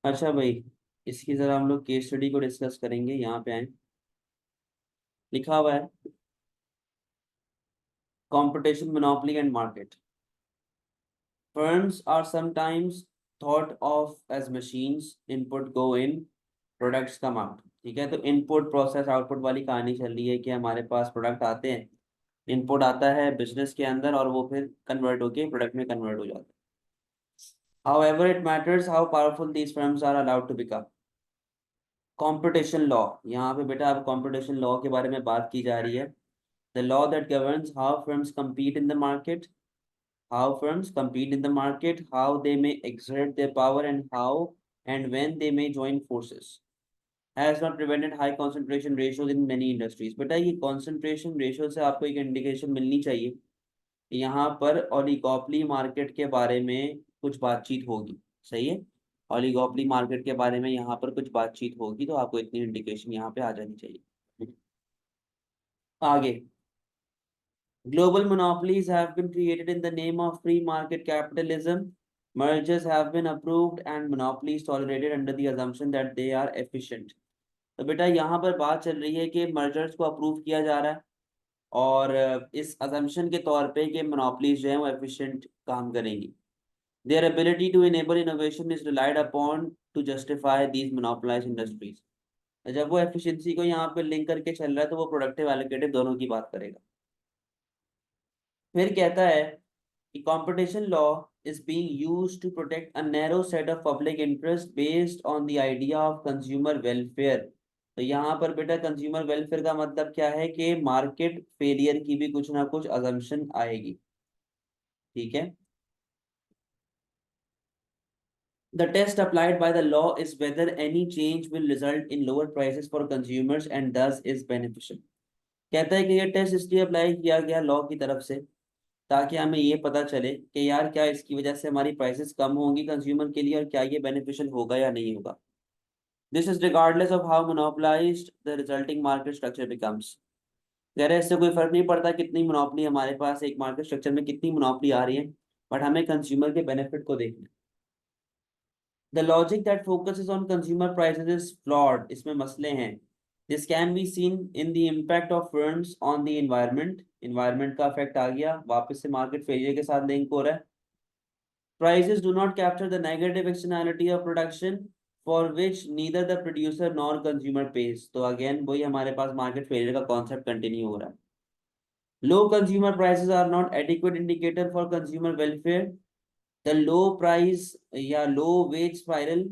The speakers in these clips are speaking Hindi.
अच्छा भाई, इसकी जरा हम लोग केस स्टडी को डिस्कस करेंगे। यहाँ पे आए, लिखा हुआ है competition, monopoly and market. Firms are sometimes thought of as machines. Input go in, products come out। ठीक है, तो इनपुट प्रोसेस आउटपुट वाली कहानी चल रही है कि हमारे पास प्रोडक्ट आते हैं, इनपुट आता है बिजनेस के अंदर और वो फिर कन्वर्ट होके प्रोडक्ट में कन्वर्ट हो जाता है। However, it matters how powerful these firms are allowed to become। Competition law, यहाँ पे बेटा अब कंपटीशन लॉ के बारे में बात की जा रही है। The law that governs how firms compete in the market, how firms compete in the market, how they may exert their power, and how and when they may join forces, has not prevented high concentration ratios in many industries। बेटा ये concentration ratio से आपको एक इंडिकेशन मिलनी चाहिए कि यहाँ पर ओलिगोपोली मार्केट के बारे में कुछ बातचीत होगी। सही है, ओलिगोपोली मार्केट के बारे में यहाँ पर कुछ बातचीत होगी, तो आपको इतनी इंडिकेशन यहाँ पे आ जानी चाहिए। आगे, global monopolies have been created in the name of free market capitalism। Mergers have been approved and monopolies tolerated under the assumption that they are efficient। तो बेटा यहाँ पर बात चल रही है कि मर्जर्स को अप्रूव किया जा रहा है और इस अजम्पशन के तौर पे कि मोनोपोलीज जो है वो एफिशिएंट काम करेंगी। Their ability to enable innovation is relied upon to justify these monopolised industries. जब वो एफिशिएंसी को यहाँ पे लिंक करके चल रहा है तो वो प्रोडक्टिव एलोकेटिव दोनों की बात करेगा। फिर कहता है कि competition law is being used to protect a narrow set of public interest based on the idea of consumer welfare। तो यहाँ पर बेटा कंज्यूमर वेलफेयर का मतलब क्या है कि मार्केट फेलियर की भी कुछ ना कुछ अजम्पशन आएगी। ठीक है, the test applied by the law is whether any change will result in lower prices for consumers and thus is beneficial। कहता है कि ये टेस्ट इसलिए अप्लाई किया गया लॉ की तरफ से ताकि हमें ये पता चले कि यार क्या इसकी वजह से हमारी प्राइसेस कम होंगी कंज्यूमर के लिए और क्या ये बेनिफिशियल होगा या नहीं होगा। This is regardless of how monopolised the resulting market structure becomes. कह रहे हैं इससे कोई फर्क नहीं पड़ता कितनी मोनोपोली हमारे पास एक मार्केट स्ट्रक्चर में कितनी मोनोपोली आ रही है, बट हमें कंज्यूमर के बेनिफिट को देखना। The logic that focuses on consumer prices is flawed. इसमें मसले हैं। This can be seen in the impact of firms on the environment. Environment का इफेक्ट आ गया, वापस से मार्केट फेलियर के साथ लिंक हो रहा है। Prices do not capture the negative externality of production for which neither the producer nor consumer pays। तो अगेन वही हमारे पास मार्केट फेलियर का कॉन्सेप्ट कंटिन्यू हो रहा है। Low consumer prices are not adequate indicator for consumer welfare। The low price या low wage spiral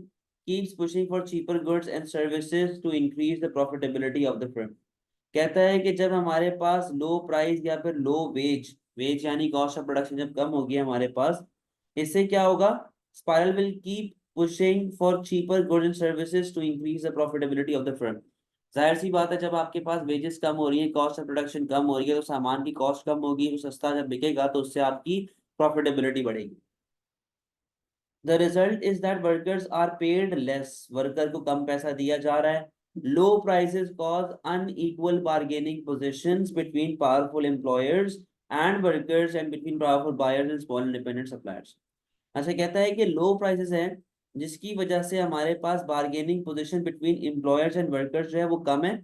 keeps pushing for cheaper goods and services to increase the profitability of the firm। कहता है कि जब हमारे पास लो प्राइस या फिर लो वेज, वेज यानी कॉस्ट ऑफ प्रोडक्शन जब कम होगी हमारे पास, इससे क्या होगा, spiral will keep pushing for cheaper goods and services to increase the profitability of the firm. जाहिर सी बात है, जब आपके पास वेजेस कम हो रही है, कॉस्ट ऑफ प्रोडक्शन कम हो रही है, तो सामान की कॉस्ट कम होगी, तो सस्ता जब बिकेगा तो उससे आपकी प्रॉफिटेबिलिटी बढ़ेगी। The result is that workers are paid less. Worker को कम पैसा दिया जा रहा है। Low prices cause unequal bargaining positions between powerful employers and workers and between powerful buyers and small independent suppliers. ऐसा कहता है कि लो प्राइसेस है जिसकी वजह से हमारे पास bargaining position between employers and workers जो है वो कम है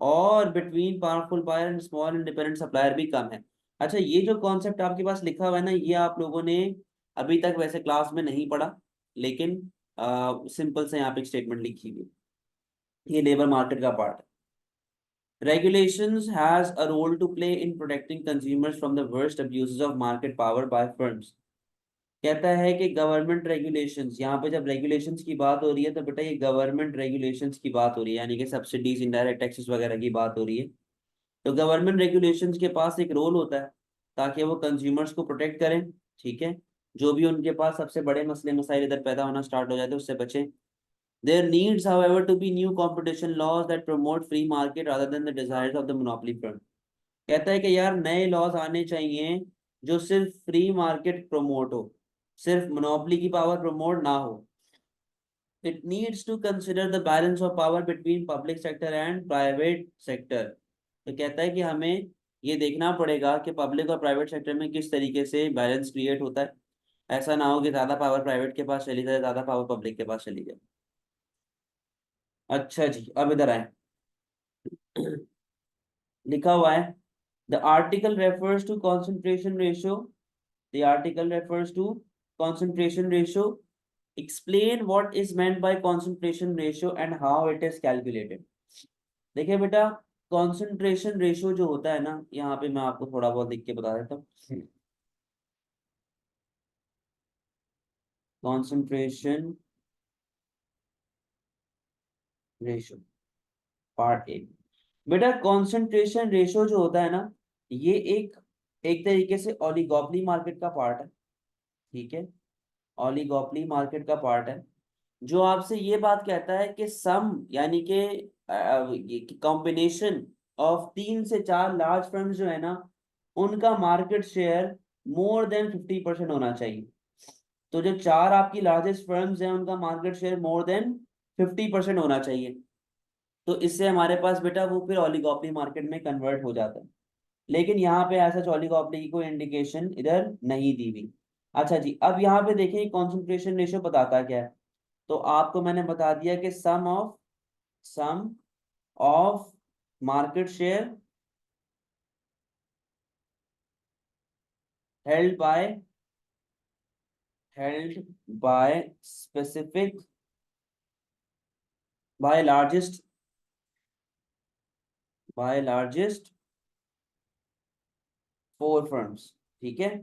और between powerful buyer and small independent supplier भी कम है। अच्छा, ये जो कॉन्सेप्ट आपके पास लिखा हुआ है ना, ये आप लोगों ने अभी तक वैसे क्लास में नहीं पढ़ा, लेकिन सिंपल से यहाँ पे स्टेटमेंट लिखी हुई है। ये लेबर मार्केट का पार्ट है। Regulations has a role to play in protecting consumers from the worst abuses of market power by firms। कहता है कि गवर्नमेंट रेगुलेशंस, यहाँ पे जब रेगुलेशंस की बात हो रही है तो बेटा ये गवर्नमेंट रेगुलेशंस की बात हो रही है, यानी कि सब्सिडीज इनडायरेक्ट टैक्सेस वगैरह की बात हो रही है। तो गवर्नमेंट रेगुलेशंस के पास एक रोल होता है ताकि वो कंज्यूमर्स को प्रोटेक्ट करें। ठीक है, जो भी उनके पास सबसे बड़े मसले मसाइल इधर पैदा होना स्टार्ट हो जाते हैं उससे बचें। There needs, however, to be new competition laws that promote free market rather than the desires of the monopoly firm। कहता है कि यार नए लॉज आने चाहिए जो सिर्फ फ्री मार्केट प्रमोट हो, सिर्फ मोनोपोली की पावर प्रमोट ना हो। It needs to consider the balance of power between public sector and private sector। तो कहता है कि हमें ये देखना पड़ेगा कि पब्लिक और प्राइवेट सेक्टर में किस तरीके से बैलेंस क्रिएट होता है। ऐसा ना हो कि ज़्यादा पावर प्राइवेट के पास चली जाए, ज़्यादा पावर पब्लिक के पास चली जाए। अच्छा जी, अब इधर आए। लिखा हुआ है the article refers to concentration ratio, the article refers to concentration ratio, explain what is meant by concentration ratio and how it is calculated. देखिए बेटा, कॉन्सेंट्रेशन रेशियो जो होता है ना, यहाँ पे मैं आपको थोड़ा बहुत लिख के बता देता हूँ। Concentration ratio part A. बेटा कॉन्सेंट्रेशन रेशियो जो होता है ना, ये एक एक तरीके से ओलिगोपोली मार्केट का पार्ट है। ठीक है, ओलिगोपोली मार्केट का पार्ट है, जो आपसे ये बात कहता है कि सम यानी कि कॉम्बिनेशन ऑफ 3 से 4 लार्ज फर्म्स जो है ना, उनका मार्केट शेयर मोर देन 50% होना चाहिए। तो जो 4 आपकी लार्जेस्ट फर्म्स हैं, उनका मार्केट शेयर मोर देन 50% होना चाहिए। तो इससे हमारे पास बेटा वो फिर ओलिगोपोली मार्केट में कन्वर्ट हो जाता है। लेकिन यहाँ पे ऐसा ओलिगोपोली की कोई इंडिकेशन इधर नहीं दी हुई। अच्छा जी, अब यहाँ पे देखें कॉन्सेंट्रेशन रेशियो बताता क्या है। तो आपको मैंने बता दिया कि sum of market share held by held by specific by largest 4 firms. ठीक है,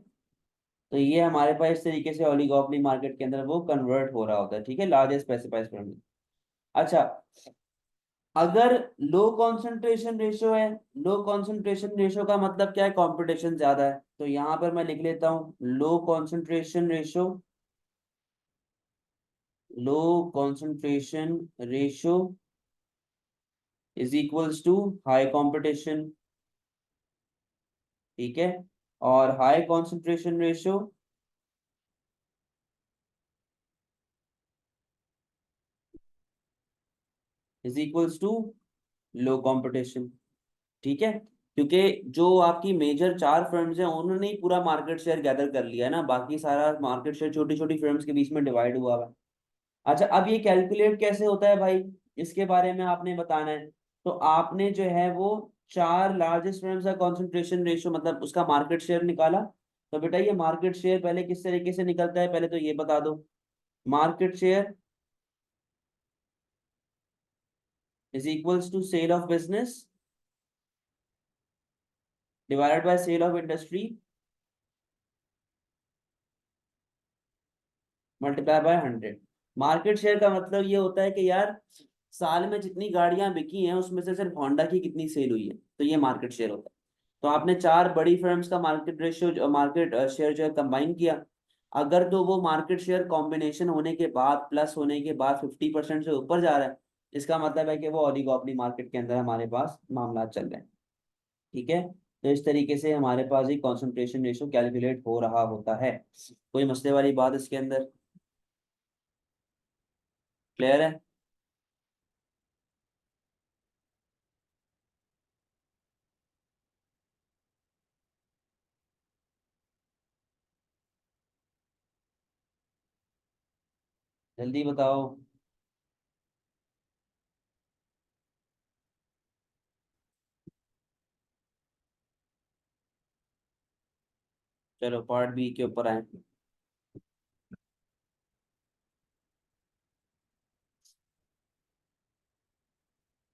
तो ये हमारे पास इस तरीके से ओलिगोपोली मार्केट के अंदर वो कन्वर्ट हो रहा होता है। ठीक है, लार्जेस्ट स्पेसिफाइड फर्म। अच्छा, अगर लो कॉन्सेंट्रेशन रेशियो है, लो कॉन्सेंट्रेशन रेशियो का मतलब क्या है, कंपटीशन ज्यादा है। तो यहां पर मैं लिख लेता हूं low concentration ratio, low concentration ratio is equals to high competition. ठीक है, और high concentration ratio is equals to low competition. ठीक है, क्योंकि जो आपकी मेजर 4 फर्म्स हैं, उन्होंने ही पूरा मार्केट शेयर गैदर कर लिया है ना, बाकी सारा मार्केट शेयर छोटी छोटी फर्म्स के बीच में डिवाइड हुआ हुआ है। अच्छा, अब ये कैलकुलेट कैसे होता है भाई, इसके बारे में आपने बताना है। तो आपने जो है वो 4 लार्जेस्ट फर्म्स का कॉन्सेंट्रेशन रेशियो मतलब उसका मार्केट शेयर निकाला। तो बेटा ये मार्केट शेयर पहले किस तरीके से निकलता है, पहले तो ये बता दो। Market share is equals to sale of business divided by sale of industry multiply by 100। Market share का मतलब ये होता है कि यार साल में जितनी गाड़ियां बिकी हैं उसमें से सिर्फ होंडा की कितनी सेल हुई है, तो ये मार्केट शेयर होता है। तो आपने 4 बड़ी फर्म्स का मार्केट रेशियो मार्केट शेयर जो है कंबाइन किया। अगर तो वो मार्केट शेयर कॉम्बिनेशन होने के बाद प्लस होने के बाद 50% से ऊपर जा रहा है, इसका मतलब है कि वो ओलिगोपोली मार्केट के अंदर हमारे पास मामला चल रहे हैं। ठीक है, तो इस तरीके से हमारे पास एक कॉन्सेंट्रेशन रेशियो कैलकुलेट हो रहा होता है। कोई मसले वाली बात इसके अंदर क्लियर है? जल्दी बताओ। चलो पार्ट बी के ऊपर आए।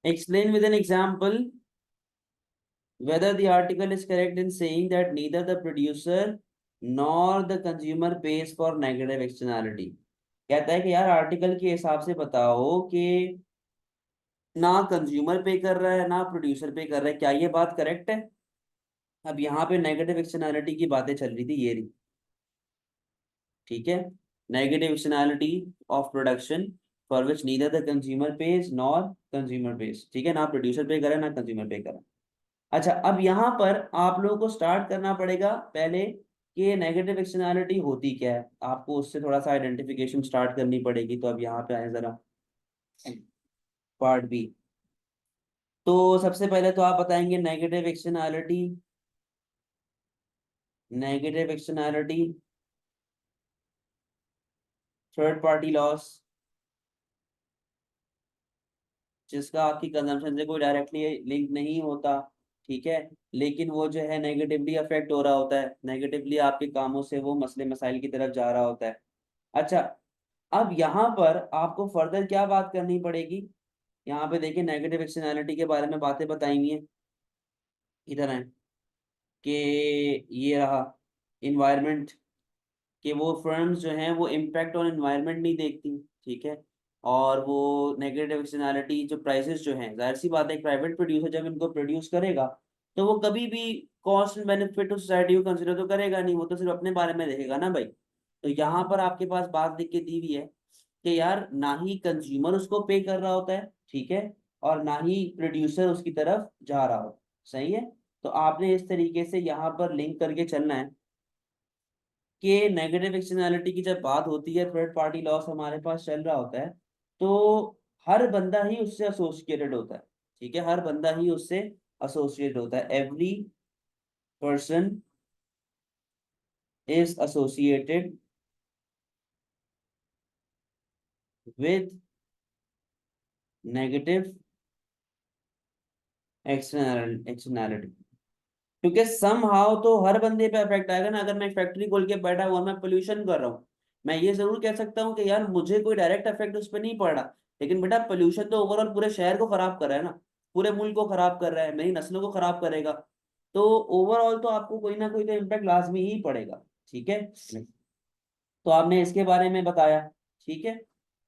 Explain with an example whether the article is correct in saying that neither the producer nor the consumer pays for negative externality। कहता है कि यार आर्टिकल के हिसाब से बताओ कि ना कंज्यूमर पे कर रहा है ना प्रोड्यूसर पे कर रहा है, क्या ये बात करेक्ट है। अब यहाँ पे नेगेटिव एक्सटर्नैलिटी की बातें चल रही थी, ये रही। ठीक है, negative externality of production for which neither the consumer page nor consumer page. ठीक है, ना प्रोड्यूसर पे करे ना कंज्यूमर पे करे। अच्छा, अब यहाँ पर आप लोगों को स्टार्ट करना पड़ेगा पहले कि ये नेगेटिव एक्सटर्नैलिटी होती क्या है, आपको उससे थोड़ा सा आइडेंटिफिकेशन स्टार्ट करनी पड़ेगी। तो अब यहाँ पे आए जरा पार्ट बी। तो सबसे पहले तो आप बताएंगे negative externality, negative externality third party loss. जिसका आपकी कंजम्पशन से कोई डायरेक्टली लिंक नहीं होता, ठीक है, लेकिन वो जो है नेगेटिवली अफेक्ट हो रहा होता है, नेगेटिवली आपके कामों से वो मसले मसाइल की तरफ जा रहा होता है। अच्छा, अब यहाँ पर आपको फर्दर क्या बात करनी पड़ेगी, यहाँ पे देखिए नेगेटिव एक्सटर्नैलिटी के बारे में बातें बताई हुई हैं, इधर है कि ये रहा इन्वायरमेंट, कि वो फर्म्स जो हैं वो इम्पैक्ट ऑन एनवायरनमेंट नहीं देखती, ठीक है, और वो नेगेटिव एक्सटर्नैलिटी जो प्राइसेस जो हैं, जाहिर सी बात है, एक प्राइवेट प्रोड्यूसर जब इनको प्रोड्यूस करेगा तो वो कभी भी cost and benefit of society को कंसिडर तो करेगा नहीं, वो तो सिर्फ अपने बारे में देखेगा ना भाई। तो यहाँ पर आपके पास बात लिख के दी हुई है कि यार ना ही कंज्यूमर उसको पे कर रहा होता है, ठीक है, और ना ही प्रोड्यूसर उसकी तरफ जा रहा हो, सही है। तो आपने इस तरीके से यहाँ पर लिंक करके चलना है कि नेगेटिव एक्सटर्नैलिटी की जब बात होती है, थर्ड पार्टी लॉस हमारे पास चल रहा होता है, तो हर बंदा ही उससे एसोसिएटेड होता है, ठीक है, हर बंदा ही उससे एसोसिएटेड होता है, every person is associated with negative externality, क्योंकि समहाउ तो हर बंदे पे इफेक्ट आएगा ना। अगर मैं फैक्ट्री खोल के बैठा हुआ मैं पोल्यूशन कर रहा हूँ, मैं ये जरूर कह सकता हूँ कि यार मुझे कोई डायरेक्ट इफेक्ट उस पर नहीं पड़ रहा, लेकिन बेटा पोल्यूशन तो ओवरऑल पूरे शहर को खराब कर रहा है ना, पूरे मुल्क को खराब कर रहा है, मेरी नस्लों को खराब करेगा, तो ओवरऑल तो आपको कोई ना कोई तो इम्पैक्ट लाजमी ही पड़ेगा, ठीक है। तो आपने इसके बारे में बताया, ठीक है।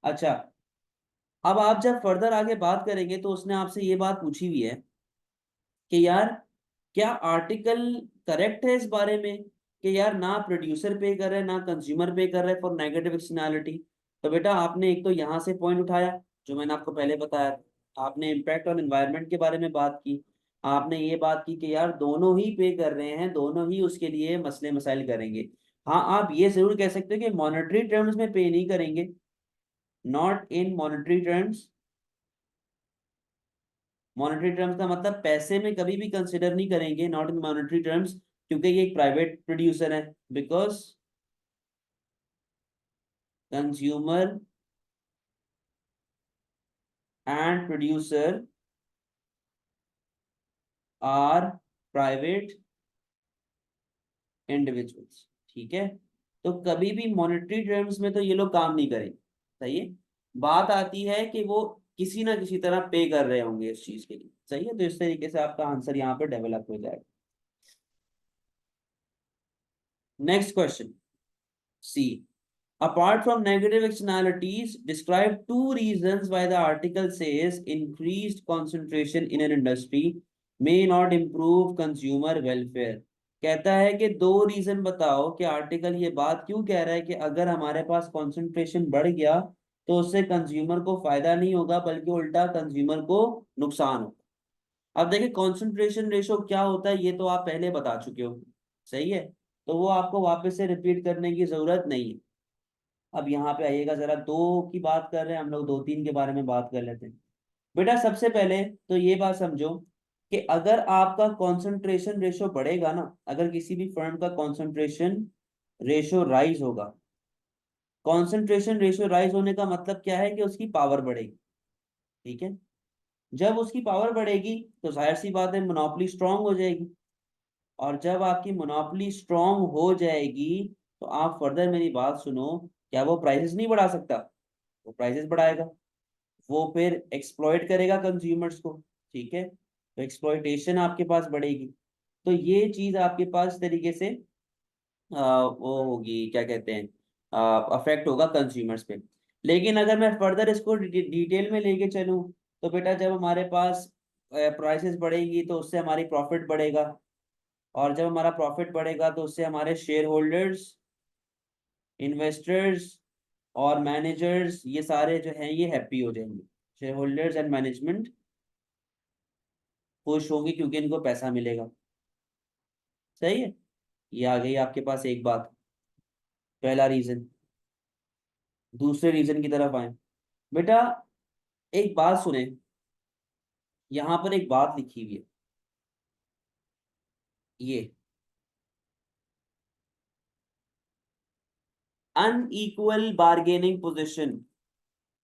अच्छा, अब आप जब फर्दर आगे बात करेंगे तो उसने आपसे ये बात पूछी हुई है कि यार क्या आर्टिकल करेक्ट है इस बारे में कि यार ना प्रोड्यूसर पे कर रहा है ना कंज्यूमर पे कर रहा है फॉर नेगेटिव एक्सटर्नैलिटी। तो बेटा आपने एक तो यहाँ से पॉइंट उठाया जो मैंने आपको पहले बताया, आपने इम्पैक्ट ऑन एनवायरनमेंट के बारे में बात की, आपने ये बात की कि यार दोनों ही पे कर रहे हैं, दोनों ही उसके लिए मसले मसाइल करेंगे। हाँ, आप ये जरूर कह सकते हो कि मॉनेटरी टर्म्स में पे नहीं करेंगे, not in monetary terms. Monetary terms का मतलब पैसे में कभी भी कंसिडर नहीं करेंगे, नॉट इन मॉनेटरी टर्म्स, क्योंकि ये एक प्राइवेट प्रोड्यूसर है, because consumer and producer are private individuals, ठीक है। तो कभी भी मॉनेटरी टर्म्स में तो ये लोग काम नहीं करेंगे, सही है। बात आती है कि वो किसी ना किसी तरह पे कर रहे होंगे इस चीज के लिए, सही है, तो इस तरीके से आपका आंसर यहाँ पे डेवलप हो जाएगा। Next question, C, apart from negative externalities, describe two reasons why the article says increased concentration in an industry may not improve consumer welfare। कहता है कि दो रीजन बताओ कि आर्टिकल ये बात क्यों कह रहा है कि अगर हमारे पास कंसंट्रेशन बढ़ गया तो उससे कंज्यूमर को फायदा नहीं होगा बल्कि उल्टा कंज्यूमर को नुकसान होगा। अब देखिए कंसंट्रेशन रेशो क्या होता है ये तो आप पहले बता चुके हो, सही है, तो वो आपको वापस से रिपीट करने की जरूरत नहीं है। अब यहाँ पे आइएगा, जरा दो की बात कर रहे हैं हम लोग, दो तीन के बारे में बात कर लेते हैं। बेटा सबसे पहले तो ये बात समझो कि अगर आपका कंसंट्रेशन रेशो बढ़ेगा ना, अगर किसी भी फर्म का कंसंट्रेशन रेशो राइज होगा, कंसंट्रेशन रेशो राइज होने का मतलब क्या है कि उसकी पावर बढ़ेगी, ठीक है। जब उसकी पावर बढ़ेगी तो जाहिर सी बात है मोनोपोली स्ट्रांग हो जाएगी, और जब आपकी मोनोपोली स्ट्रांग हो जाएगी तो आप फर्दर मेरी बात सुनो, क्या वो प्राइसेस नहीं बढ़ा सकता? वो प्राइसेस बढ़ाएगा, वो फिर एक्सप्लॉइट करेगा कंज्यूमर्स को, ठीक है, तो एक्सप्लॉइटेशन आपके पास बढ़ेगी। तो ये चीज आपके पास इस तरीके से वो होगी, क्या कहते हैं, अफेक्ट होगा कंज्यूमर्स पे। लेकिन अगर मैं फर्दर इसको डिटेल में लेके चलूं, तो बेटा जब हमारे पास प्राइसेस बढ़ेगी तो उससे हमारी प्रॉफिट बढ़ेगा, और जब हमारा प्रॉफिट बढ़ेगा तो उससे हमारे शेयर होल्डर्स, इन्वेस्टर्स और मैनेजर्स ये सारे जो हैं ये हैप्पी हो जाएंगे। शेयर होल्डर्स एंड मैनेजमेंट खुश होंगे क्योंकि इनको पैसा मिलेगा, सही है। ये आ गई आपके पास एक बात, पहला रीजन। दूसरे रीजन की तरफ आए, बेटा एक बात सुने, यहाँ पर एक बात लिखी हुई है, ये unequal bargaining position,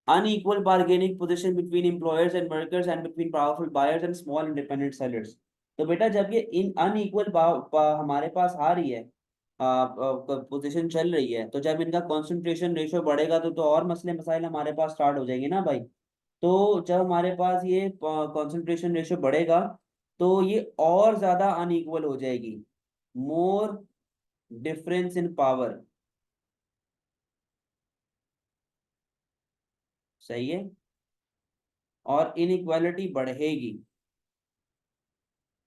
unequal bargaining position between employers and workers and between powerful buyers and small independent sellers। तो बेटा जब ये इन अनइक्वल हमारे पास आ रही है, पोजीशन चल रही है, तो जब इनका कंसंट्रेशन रेशियो बढ़ेगा तो और मसले मसाइल हमारे पास स्टार्ट हो जाएंगे ना भाई। तो जब हमारे पास ये कंसंट्रेशन रेशियो बढ़ेगा तो ये और ज्यादा अनइक्वल हो जाएगी, मोर डिफरेंस इन पावर। सही है। और इनइक्वालिटी बढ़ेगी,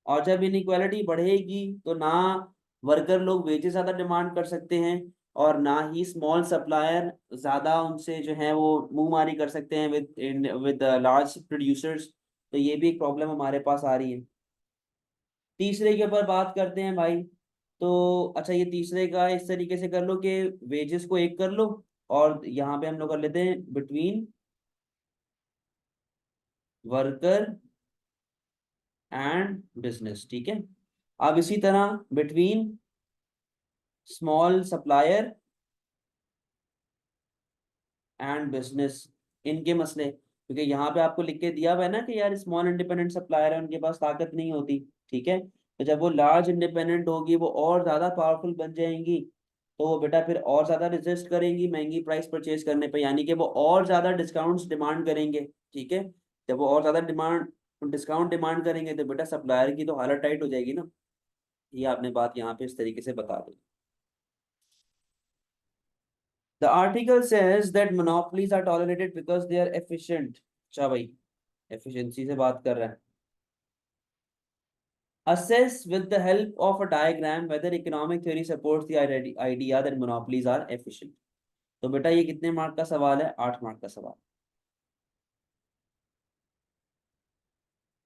और जब इनइक्वालिटी बढ़ेगी तो ना वर्कर लोग वेजेस ज्यादा डिमांड कर सकते हैं, और ना ही स्मॉल सप्लायर ज्यादा उनसे जो है वो मुंहमारी कर सकते हैं विद लार्ज प्रोड्यूसर्स। तो ये भी एक प्रॉब्लम हमारे पास आ रही है। तीसरे के ऊपर बात करते हैं भाई। तो अच्छा, ये तीसरे का इस तरीके से कर लो कि वेजेस को एक कर लो, और यहाँ पे हम लोग कर लेते हैं बिटवीन वर्कर एंड बिजनेस। ठीक है। अब इसी तरह between small supplier and business, इनके मसले, क्योंकि यहाँ पे आपको लिख के दिया हुआ है ना कि यार स्मॉल इंडिपेंडेंट सप्लायर है, उनके पास ताकत नहीं होती। ठीक है। तो जब वो लार्ज इंडिपेंडेंट होगी, वो और ज्यादा पावरफुल बन जाएंगी, तो वो बेटा फिर और ज्यादा रेजिस्ट करेंगी महंगी प्राइस परचेज करने पे, यानी कि वो और ज्यादा डिस्काउंट्स डिमांड करेंगे। ठीक है। जब वो और ज्यादा डिस्काउंट डिमांड करेंगे तो बेटा सप्लायर की तो हालत टाइट हो जाएगी ना। ये आपने बात यहाँ पे इस तरीके से बता दी। The article says that monopolies are tolerated because they are efficient। अच्छा भाई, efficiency से बात कर रहा है। Assess with the help of a diagram whether economic theory supports the idea that monopolies are efficient। तो बेटा ये कितने मार्क का सवाल है? 8 मार्क का सवाल।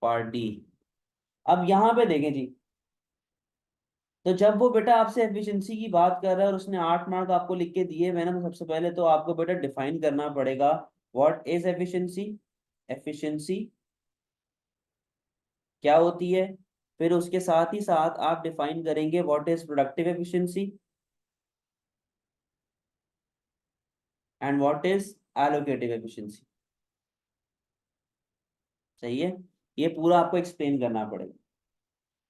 Part D. अब यहाँ पे देखें जी, तो जब वो बेटा आपसे एफिशिएंसी की बात कर रहा है और उसने 8 मार्क आपको लिख के दिए हुए ना, तो सबसे पहले तो आपको बेटा डिफाइन करना पड़ेगा व्हाट इज एफिशिएंसी। एफिशिएंसी क्या होती है? फिर उसके साथ ही साथ आप डिफाइन करेंगे what is productive efficiency and what is allocative efficiency. सही है। ये पूरा आपको एक्सप्लेन करना पड़ेगा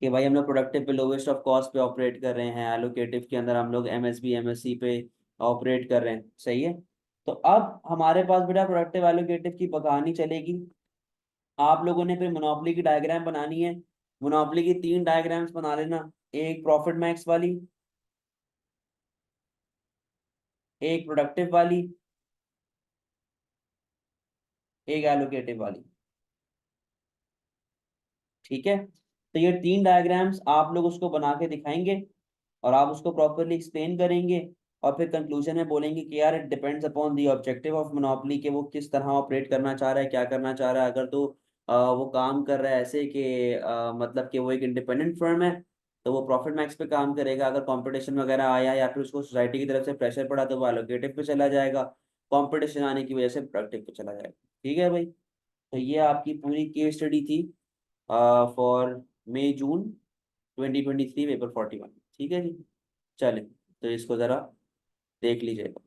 कि भाई हम लोग प्रोडक्टिव पे लोवेस्ट ऑफ कॉस्ट पे ऑपरेट कर रहे हैं, एलोकेटिव के अंदर हम लोग एमएसबी एमएससी पे ऑपरेट कर रहे हैं। सही है। तो अब हमारे पास बेटा प्रोडक्टिव एलोकेटिव की कहानी चलेगी। आप लोगों ने फिर मोनोपोली की डायग्राम बनानी है। मोनोपोली की 3 डायग्राम्स बना लेना, एक प्रॉफिट मैक्स वाली, एक प्रोडक्टिव वाली, एक एलोकेटिव वाली। ठीक है। तो ये 3 डायग्राम्स आप लोग उसको बना के दिखाएंगे, और आप उसको प्रॉपरली एक्सप्लेन करेंगे, और फिर कंक्लूजन में बोलेंगे कि यार it depends upon the objective of monopoly, कि वो किस तरह ऑपरेट करना चाह रहा है, क्या करना चाह रहा है। अगर तो वो काम कर रहा है ऐसे कि मतलब कि वो एक इंडिपेंडेंट फर्म है, तो वो प्रॉफिट मैक्स पे काम करेगा। अगर कंपटीशन वगैरह आया या फिर उसको सोसाइटी की तरफ से प्रेशर पड़ा तो वो एलोकेटिव पे चला जाएगा। कंपटीशन आने की वजह से प्रोडक्टिव पे चला जाएगा। ठीक है भाई। तो ये आपकी पूरी केस स्टडी थी फॉर मई जून 2023 पेपर 41। ठीक है जी। चलें, तो इसको ज़रा देख लीजिएगा।